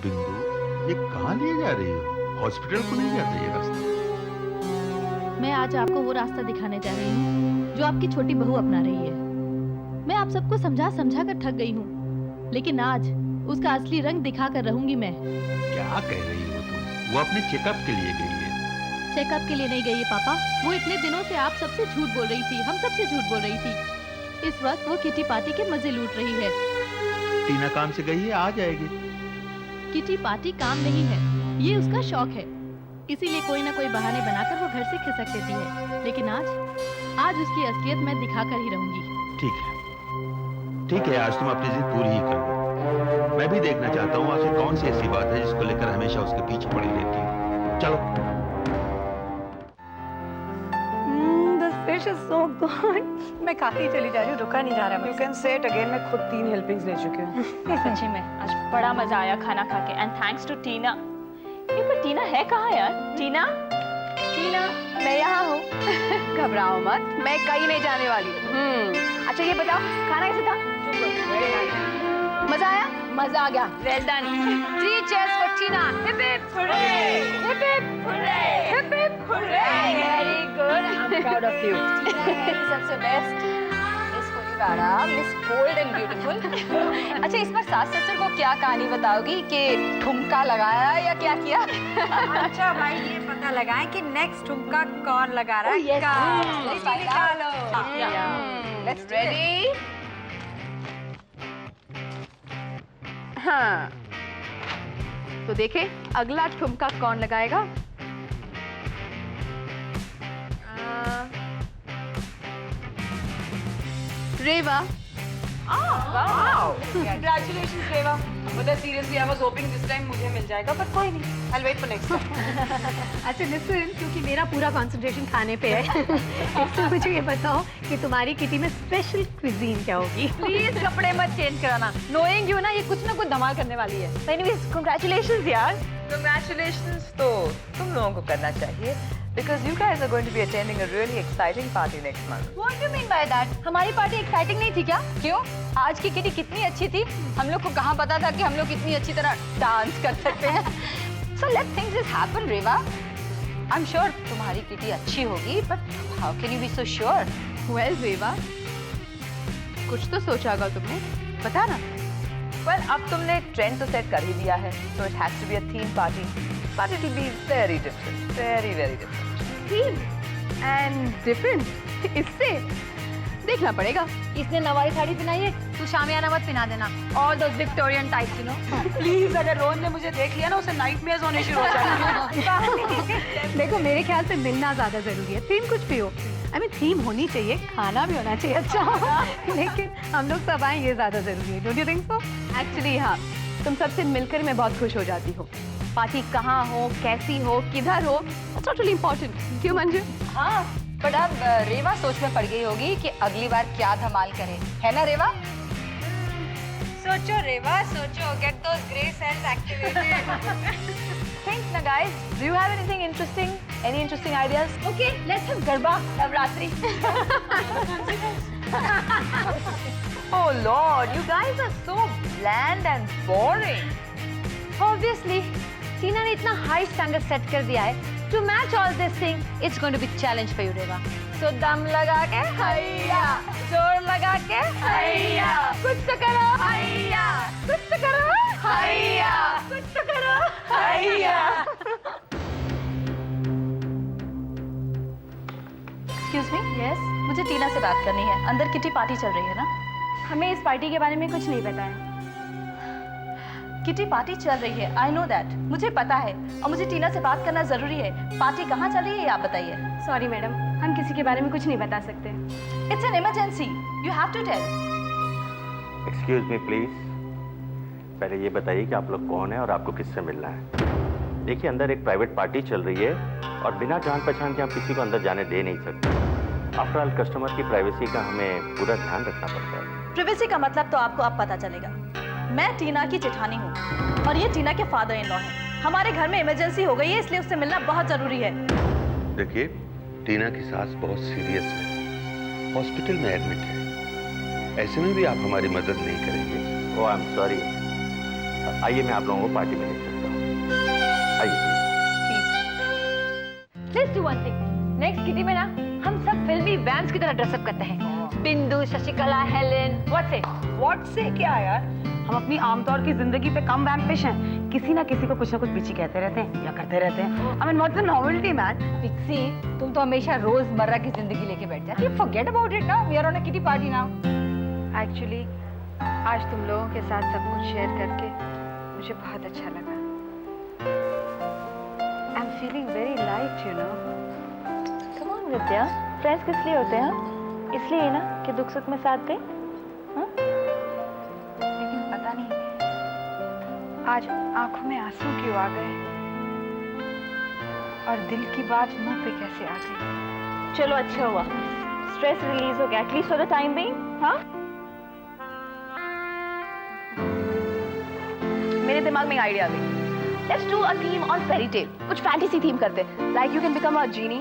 बिंदु, ये कहाँ ले जा रही हो? हॉस्पिटल को नहीं जाता ये रास्ता? मैं आज आपको वो रास्ता दिखाने जा रही हूँ जो आपकी छोटी बहू अपना रही है। मैं आप सबको समझा समझा कर थक गई हूँ, लेकिन आज उसका असली रंग दिखा कर रहूंगी मैं। क्या कह रही हो तुम? वो अपने चेकअप के लिए गई है। चेकअप के लिए नहीं गई है पापा। वो इतने दिनों से आप सबसे झूठ बोल रही थी, हम सबसे झूठ बोल रही थी। इस वक्त वो किटी पार्टी के मजे लूट रही है। टीना काम से गई है, आ जाएगी। किटी पार्टी काम नहीं है, ये उसका शौक है। इसीलिए कोई ना कोई बहाने बनाकर वो घर से खिसक देती है। लेकिन आज उसकी असलियत मैं दिखाकर ही रहूंगी। ठीक है, ठीक है, आज तुम अपनी जिद पूरी ही कर लो। मैं भी देखना चाहता हूँ आखिर कौन सी ऐसी बात है जिसको लेकर हमेशा उसके पीछे पड़ी रहती हूँ। चलो। The fish is so good. मैं खाती ही चली जा रही हूँ, रुका नहीं जा रहा। You can say it again. मैं खुद 3 helpings ले चुकी हूँ। सच्ची में आज बड़ा मजा आया खाना खा के एंड थैंक्स टू टीना। ये पर टीना है कहाँ यार? टीना, टीना, मैं यहाँ हूँ। घबराओ मत, मैं कहीं नहीं जाने वाली हूँ। अच्छा ये बताओ खाना कैसे था? मजा आया? मजा आ गया। Well done. 3 cheers for Tina. Hip hip hooray! Hip hip hooray! Hip hip hooray! Very good. I'm proud of you. सबसे best. Miss Purivara, Miss Bold and Beautiful. अच्छा इस बार सास ससुर को क्या कहानी बताओगी कि ठुमका लगाया या क्या किया? अच्छा भाई ये पता लगाएं कि नेक्स्ट ठुमका कौन लगा रहा है? निकालो। Let's Ready? हाँ। तो देखें अगला ठुमका कौन लगाएगा? रेवा। Wow! Congratulations रेवा। मतलब seriously I was hoping this time मुझे मिल जाएगा, पर कोई नहीं। I'll wait for next time. अच्छा लिसन, क्योंकि मेरा पूरा कंसंट्रेशन खाने पे है इसलिए मुझे ये बताओ कि तुम्हारी किटी में स्पेशल क्विजीन क्या होगी? प्लीज कपड़े मत चेंज कराना। नोइंग यू ना ये कुछ ना कुछ धमाल करने वाली है। एनीवेज कांग्रेचुलेशंस यार। Congratulations तो तुम लोगों को करना चाहिए because you guys are going to be attending a really exciting party next month. What do you mean by that? हमारी पार्टी एक्साइटिंग नहीं थी क्या? क्यों? आज की किटी कितनी अच्छी थी। हम लोग को कहाँ पता था कि हम लोग इतनी अच्छी तरह डांस कर सकते हैं। So let things just happen, Reva. I'm sure तुम्हारी किटी अच्छी होगी, but how can you be so sure? Well, रेवा, कुछ तो सोचा होगा तुमने, बता ना। Well, अब तुमने ट्रेंड तो सेट कर ही दिया है, so it has to be a theme party. But it will be very different, very very different. Theme and different. इससे देखना पड़ेगा। इसने नवारी साड़ी पहनाई है, तू शामियाना मत पहना देना। All those Victorian types, you know. Please, अगर रोहन ने मुझे देख लिया ना, उसे नाइटमेयर्स होने शुरू हो जाएंगे। देखो मेरे ख्याल से मिलना ज्यादा जरूरी है। थीम कुछ भी हो, आई मीन थीम होनी चाहिए, खाना भी होना चाहिए अच्छा लेकिन हम लोग सब आए ये ज्यादा जरूरी है। Don't you think so? Actually हाँ, तुम सबसे मिलकर मैं बहुत खुश हो जाती हूँ। पार्टी कहाँ हो, कैसी हो, किधर हो, that's not really important. क्यों मंजू? हाँ, पर अब रेवा सोच में पड़ गई होगी कि अगली बार क्या धमाल करे, है ना रेवा? सोचो रेवा, सोचो, get those grey cells activated. Think na guys, do you have anything interesting? Any interesting ideas? Okay, let's have Garba Navratri. Oh Lord, you guys are so bland and boring. Obviously, Tina ने इतना high standard set कर दिया है. To match all this thing, it's going to be challenge for you, Reva. So दम लगा के हैया, जोर लगा के हैया, कुछ तो करो हैया, कुछ तो करो हैया, कुछ तो करो हैया. Excuse me? Yes. मुझे टीना से बात करनी है. अंदर किटी पार्टी चल रही है ना? हमें इस पार्टी के बारे में कुछ नहीं पता है. किटी पार्टी चल रही है, I know that. मुझे पता है और मुझे टीना से बात करना जरूरी है. पार्टी कहाँ चल रही है ये आप बताइए. सॉरी मैडम, हम किसी के बारे में कुछ नहीं बता सकते। It's an emergency. You have to tell. Excuse me please, पहले ये बताइए कि आप लोग कौन हैं और आपको किससे मिलना है। देखिए अंदर एक प्राइवेट पार्टी चल रही है और बिना जान पहचान के हम किसी को अंदर जाने दे नहीं सकते। आफ्टर ऑल कस्टमर की प्राइवेसी का हमें पूरा ध्यान रखना पड़ता है। प्रिवेसी का मतलब तो आपको अब पता चलेगा। मैं टीना की जेठानी हूँ और ये टीना के फादर इन लॉ हैं। हमारे घर में इमरजेंसी हो गई है इसलिए उससे मिलना बहुत जरूरी है। देखिए, टीना की सास बहुत सीरियस है, हॉस्पिटल में एडमिट है। ऐसे में भी आप हमारी मदद नहीं करेंगे। ओह आई एम सॉरी, आइए मैं आप लोगों को पार्टी में ले चलता हूँ। आइए। Let's do one thing. Next kitty में ना हम सब फिल्मी वैम्स की तरह ड्रेसअप करते हैं। बिंदु, शशिकला, हेलेन, व्हाट से? व्हाट से क्या यार, हम अपनी आमतौर की जिंदगी पे कम वैम्पिश हैं। किसी ना किसी को कुछ ना कुछ पीछे कहते रहते हैं या करते रहते हैं। I mean, what's the novelty, man? Pixie, तुम तो हमेशा रोजमर्रा की जिंदगी लेके बैठ जाती हो। Forget about it now. We are on a kitty party now. Actually आज तुम लोगों के साथ सब कुछ शेयर करके मुझे बहुत अच्छा लगा। I am feeling very light, you know. Come on Vidya, friends किस लिए होते हैं? इसलिए ना कि दुख सुख में साथ दें। लेकिन पता नहीं आज आंखों में आंसू क्यों आ गए और दिल की बात मुंह पे कैसे आ गई। चलो अच्छा हुआ, स्ट्रेस रिलीज हो गया at least for the time being. हाँ, मेरे दिमाग में एक आइडिया आ गई। Let's do a theme on fairy tale, कुछ फैंटेसी थीम करते हैं। Like you can become a genie,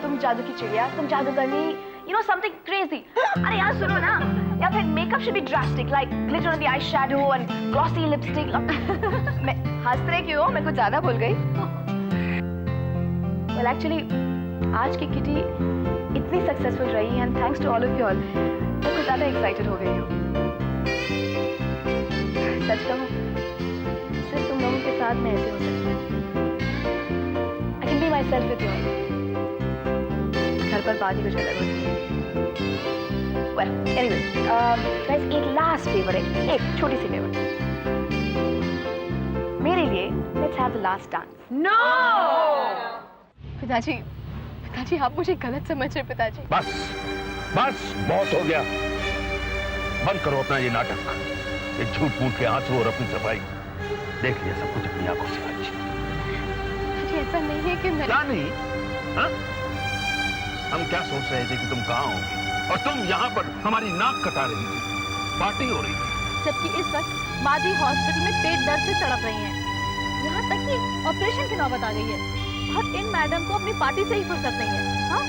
तुम जादू की चिड़िया, तुम जादू करनी, यू नो समथिंग क्रेजी। अरे यार सुनो ना, या फिर makeup should be drastic like glitter on the eye shadow and glossy lipstick. मैं हंस रहे क्यों? मैं कुछ ज्यादा भूल गई। वेल एक्चुअली आज की किटी इतनी सक्सेसफुल रही and thanks to all of you all, मैं कुछ ज्यादा एक्साइटेड हो गई हूँ। सच कहूँ सिर्फ तुम लोगों के साथ मैं ऐसे हो सकती हूँ। I can be myself with you. घर पर बात ही कुछ अलग होती है। वेल एनीवे गाइस, एक लास्ट फेवर है, एक छोटी सी फेवर मेरे लिए। Let's have the last dance. No पिताजी, पिताजी आप मुझे गलत समझ रहे। पिताजी बस बस बहुत हो गया। बंद करो अपना ये नाटक, ये झूठ मूठ के आंसू और अपनी सफाई। देख लिया सब कुछ अपनी आंखों से आज। पिताजी ऐसा नहीं है कि मैं क्या नहीं? हाँ? हम क्या सोच रहे थे कि तुम कहाँ होगी और तुम यहाँ पर हमारी नाक कटा रही थी, पार्टी हो रही थी। जबकि इस वक्त मादी हॉस्पिटल में पेट दर्द से तड़प रही हैं। यहाँ तक कि ऑपरेशन की नौबत आ गई है और इन मैडम को अपनी पार्टी से ही फुर्सत नहीं है। हाँ?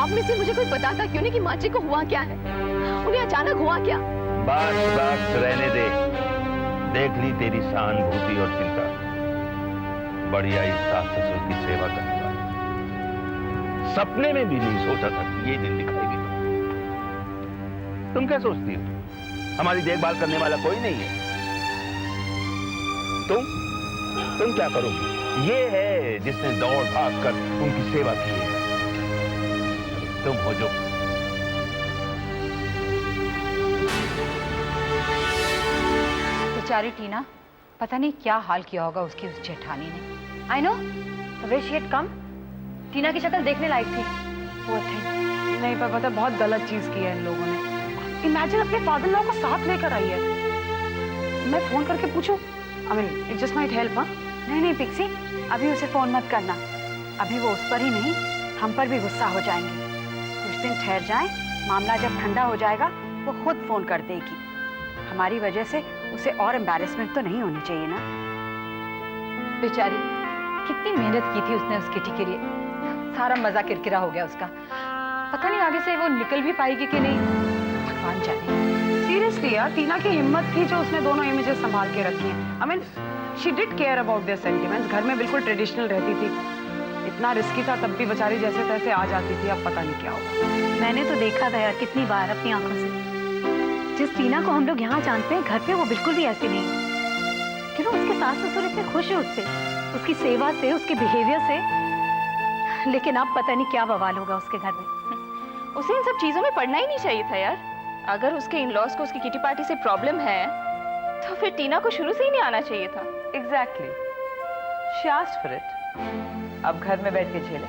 आप में से मुझे कोई बताता क्यों नहीं कि माँ जी को हुआ क्या है? उन्हें अचानक हुआ क्या? बस बस रहने दे। देख ली तेरी सहानुभूति और चिंता। बढ़िया इस सास ससुर की सेवा करने वाली। सपने में भी नहीं सोचा था कि ये दिन दिखाई देगा। तुम क्या सोचती हो हमारी देखभाल करने वाला कोई नहीं है? तुम क्या करोगी? ये है जिसने दौड़ भाग कर उनकी सेवा की है। तुम हो जो बेचारी टीना, पता नहीं क्या हाल किया होगा उसकी उस जेठानी ने। I know the way she had come, Tina की शक्ल देखने लायक थी। वो थी नहीं, पर पता बहुत गलत चीज की है इन लोगों ने। इमेजिन अपने फादर लॉ को साथ लेकर आई है। मैं फोन करके पूछूं? I mean, it just might help, हाँ? नहीं पिक्सी, अभी उसे फोन मत करना। अभी वो उस पर ही नहीं, हम पर भी गुस्सा हो जाएंगे। कुछ दिन ठहर जाएं, मामला जब ठंडा हो जाएगा वो खुद फोन कर देगी। हमारी वजह से उसे और एम्बैरेसमेंट तो नहीं होनी चाहिए ना। बेचारी, कितनी मेहनत की थी उसने उस किटी के लिए, सारा मजा किरकिरा हो गया उसका। पता नहीं आगे से वो निकल भी पाएगी कि नहीं, भगवान जाने। सीरियसली यार, टीना की हिम्मत थी जो उसने दोनों इमेजेस संभाल के रखी हैं। I mean, she did care about their sentiments। घर में बिल्कुल ट्रेडिशनल रहती थी। इतना रिस्की था तब भी बेचारी जैसे तैसे आ जाती थी। अब पता नहीं क्या होगा। मैंने तो देखा था यार कितनी बार अपनी आंखों से। जिस टीना को हम लोग यहाँ जानते हैं, घर पे वो बिल्कुल भी ऐसी नहीं। कि वो उसके सास ससुर इतने खुश है उससे, उसकी सेवा से, उसके बिहेवियर से। लेकिन अब पता नहीं क्या बवाल होगा उसके घर में। उसे इन सब चीजों में पड़ना ही नहीं चाहिए था यार। अगर उसके इन-लॉज को उसकी किटी पार्टी से प्रॉब्लम है तो फिर टीना को शुरू से ही नहीं आना चाहिए था। Exactly। She asked for it। अब घर में बैठ के झेले।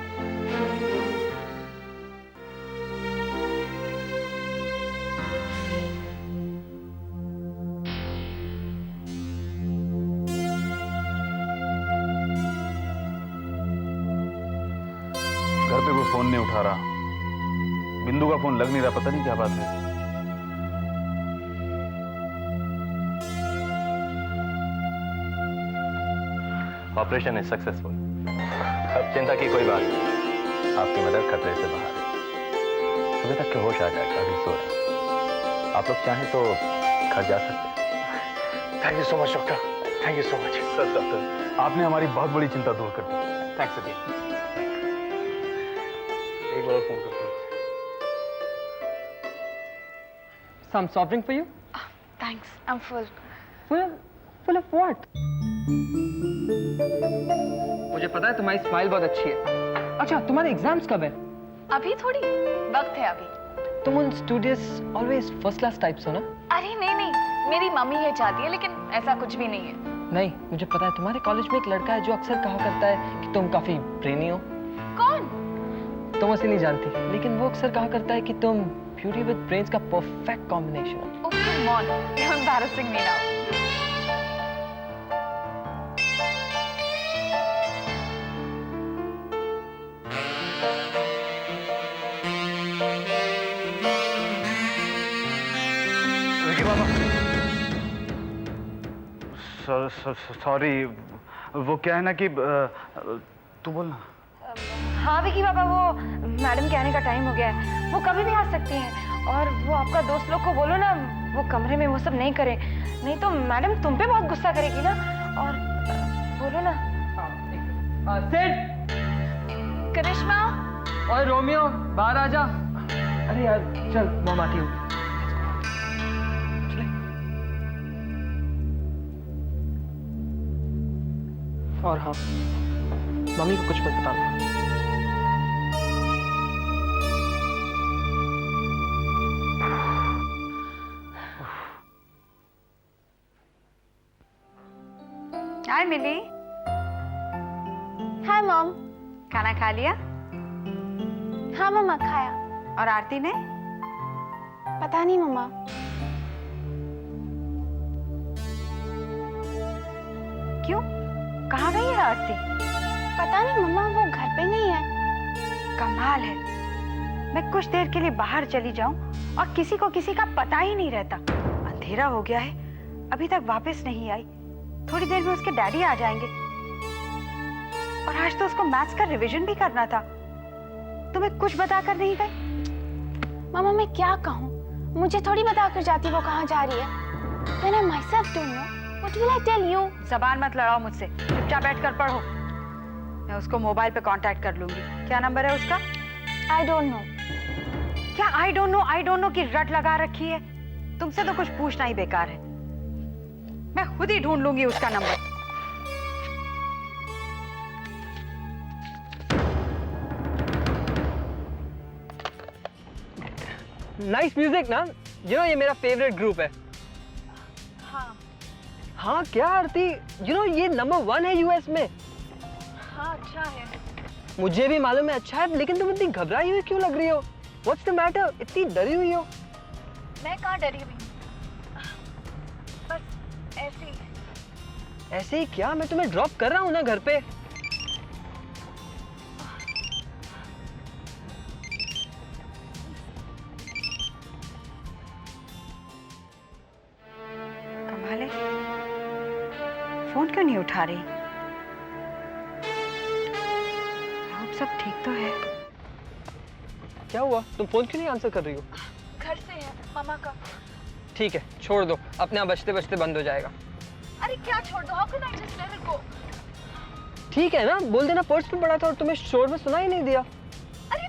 घर पे कोई फोन नहीं उठा रहा, बिंदु का फोन लग नहीं रहा, पता नहीं क्या बात है। Operation is successful. अब चिंता की कोई बात नहीं, आपकी मदद खतरे से बाहर है। सुबह तक के होश आ जाएगा, अभी सो रहा है। आप लोग चाहें तो घर जा सकते हैं। Thank you so much doctor, thank you so much. Sir doctor, आपने हमारी बहुत बड़ी चिंता दूर कर दी। Thanks again. एक बार फोन करता हूँ। Some soft drink for you? Thanks, I'm full. Full of what? मुझे पता है तुम्हारी स्माइल बहुत अच्छी है। अच्छा, तुम्हारे एग्जाम्स कब है? अभी थोड़ी वक्त है अभी। तुम उन studious always first class types हो ना? अरे नहीं, मेरी मम्मी ये चाहती है, लेकिन ऐसा कुछ भी नहीं है। नहीं, मुझे पता है तुम्हारे कॉलेज में एक लड़का है जो अक्सर कहा करता है कि तुम काफी ब्रेनी हो। कौन? तुम उसे नहीं जानती, लेकिन वो अक्सर कहा करता है कि तुम ब्यूटी विद ब्रेन्स का परफेक्ट कॉम्बिनेशन हो। Oh, come on, you're embarrassing me now. Vicky Baba, sorry, वो क्या है ना कि तू बोल ना। हाँ विकी बाबा, वो मैडम के आने का टाइम हो गया है, वो कभी भी आ सकती हैं। और वो आपका दोस्त लोग को बोलो ना, वो कमरे में वो सब नहीं करे, नहीं तो मैडम तुम पे बहुत गुस्सा करेगी ना। और बोलो ना। सिड! करिश्मा, और रोमियो, बाहर आ जा। अरे यार, चल, मॉम आती होगी। और हाँ, मम्मी को कुछ मत बताना। हाय मिली। Hi mom. खाना खा लिया? हाँ मम्मा, खाया। और आरती ने? पता नहीं मम्मा। क्यों? कहाँ गई है आरती? पता नहीं मम्मा, वो घर पे नहीं है। कमाल है, मैं कुछ देर के लिए बाहर चली जाऊं और किसी को किसी का पता ही नहीं रहता। अंधेरा हो गया है, अभी तक वापस नहीं आई। थोड़ी देर में उसके डैडी आ जाएंगे। और आज तो उसको मैथ्स का रिवीजन भी करना था। तुम्हें कुछ बताकर नहीं गई? मामा मैं क्या कहूँ, मुझे थोड़ी बता कर जाती वो कहाँ जा रही है। When I myself don't know, what will I tell you? जबान मत लड़ाओ मुझसे, चुपचाप बैठकर पढ़ो। मैं उसको मोबाइल पे कांटेक्ट कर लूंगी। क्या नंबर है उसका? I don't know. क्या आई डोंट नो की रट लगा रखी है? तुमसे तो कुछ पूछना ही बेकार है। मैं खुद ही ढूंढ लूंगी उसका नंबर। नाइस म्यूजिक ना, ये मेरा फेवरेट ग्रुप है। हाँ क्या आरती, ये नंबर 1 है यूएस में। हाँ अच्छा है। मुझे भी मालूम है अच्छा है, लेकिन तुम इतनी घबराई हुई क्यों लग रही हो? What's the matter? इतनी डरी हुई हो? मैं कहाँ डरी हुई, बस ऐसे ही। ऐसे ही क्या? मैं तुम्हें ड्रॉप कर रहा हूँ ना घर पे। कमाल है, फोन क्यों नहीं उठा रही? अब सब ठीक तो है। क्या हुआ? तुम फोन क्यों नहीं आंसर कर रही हो? घर से है मामा का। ठीक है, छोड़ दो, अपने आप बजते बजते बंद हो जाएगा। अरे क्या छोड़ दो, how can I just let it go? ठीक है ना, बोल देना पर्स में पड़ा था और तुम्हें शोर में सुना ही नहीं दिया। अरे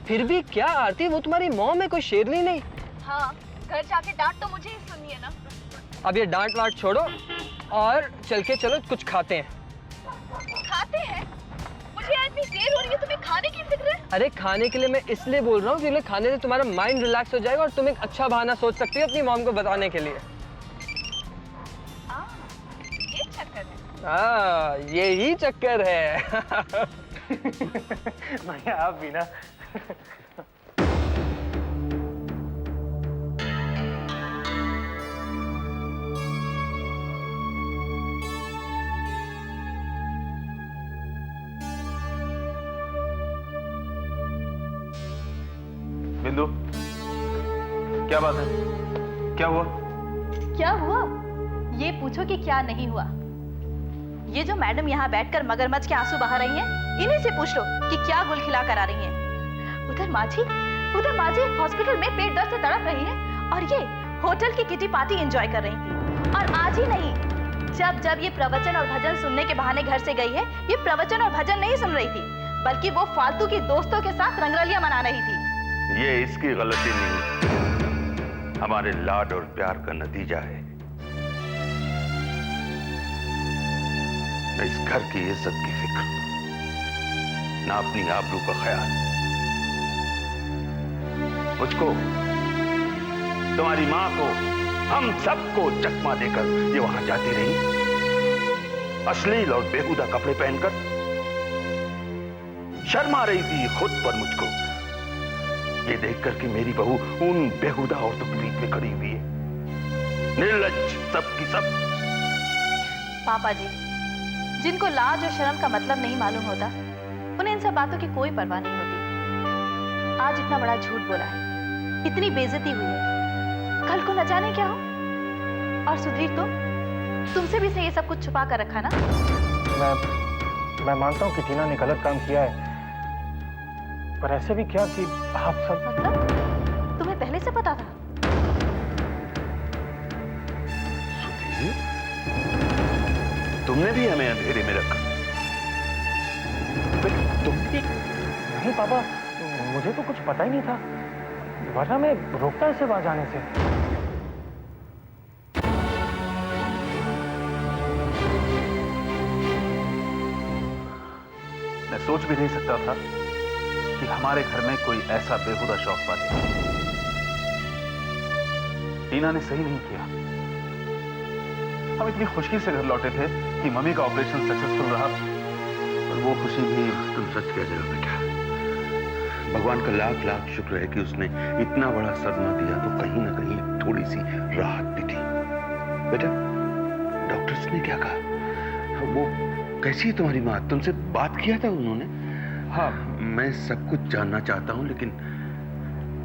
फिर भी क्या आरती, वो तुम्हारी मॉम है, कोई शेरनी नहीं। हाँ, घर जाके डांट तो मुझे ही सुननी है ना। अब ये डांट वाट छोड़ो और चल के चलो कुछ खाते हैं। खाते हैं? मुझे इतनी देर हो रही है, तुम्हें खाने की फिक्र है? अरे खाने के लिए मैं इसलिए बोल रहा हूँ क्योंकि खाने से तुम्हारा माइंड रिलैक्स हो जाएगा और तुम एक अच्छा बहाना सोच सकती हो अपनी मॉम को बताने के लिए। ये चक्कर है। हाँ, यही चक्कर है। भैया आप भी ना। बिंदु, क्या बात है? क्या हुआ? क्या हुआ? ये पूछो कि क्या नहीं हुआ। ये जो मैडम यहाँ बैठकर मगरमच्छ के आंसू बहा रही हैं, इन्हीं से पूछ लो कि क्या गुल खिला कर आ रही हैं। उधर माझी हॉस्पिटल में पेट दर्द से तड़प रही है और ये होटल की किटी पार्टी एंजॉय कर रही थी। और आज ही नहीं, जब जब ये प्रवचन और भजन सुनने के बहाने घर से गई है, ये प्रवचन और भजन नहीं सुन रही थी, बल्कि वो फालतू की दोस्तों के साथ रंगरलियां मना रही थी। ये इसकी गलती नहीं, हमारे लाड और प्यार का नतीजा है। न इस घर की इज्जत की फिक्र, न अपनी आबरू का ख्याल। मुझको, तुम्हारी मां को, हम सबको चकमा देकर ये वहां जाती रही, अश्लील और बेहुदा कपड़े पहनकर। शर्म आ रही थी खुद पर मुझको, ये देखकर कि मेरी बहू उन बेहुदा औरतों के बीच में खड़ी हुई है, निर्लज्ज सब की सब। पापा जी, जिनको लाज और शर्म का मतलब नहीं मालूम होता, उन्हें इन सब बातों की कोई परवाह नहीं होती। आज इतना बड़ा झूठ बोला है, इतनी बेइज्जती हुई है, कल को न जाने क्या हो। और सुधीर, तुमसे भी इसने ये सब कुछ छुपा कर रखा ना? मैं मानता हूँ कि टीना ने गलत काम किया है, पर ऐसे भी क्या कि आप सब। मतलब तुम्हें पहले से पता था? सुधीर, तुमने भी हमें अंधेरे में रखा? तुम भी? नहीं पापा, मुझे तो कुछ पता ही नहीं था, वरना मैं रोकता इसे वहां जाने से। मैं सोच भी नहीं सकता था कि हमारे घर में कोई ऐसा बेहुदा शौक पाले। टीना ने सही नहीं किया। हम इतनी खुशी से घर लौटे थे कि मम्मी का ऑपरेशन सक्सेसफुल रहा, और वो खुशी भी। तुम सच कह रहे हो बेटा, भगवान का लाख लाख शुक्र है कि उसने इतना बड़ा सदमा दिया तो कहीं ना कहीं थोड़ी सी राहत भी थी। बेटा, डॉक्टर्स ने क्या कहा? वो कैसी है तुम्हारी माँ? तुमसे बात किया था उन्होंने? हाँ, मैं सब कुछ जानना चाहता हूं, लेकिन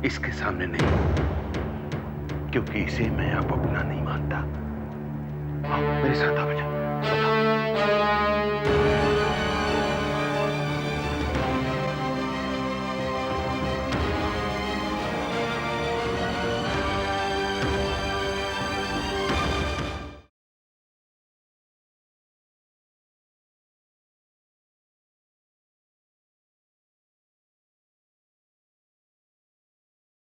इसके सामने नहीं, क्योंकि इसे मैं अब अपना नहीं मानता। हाँ, मेरे साथ आ बेटा, बताओ।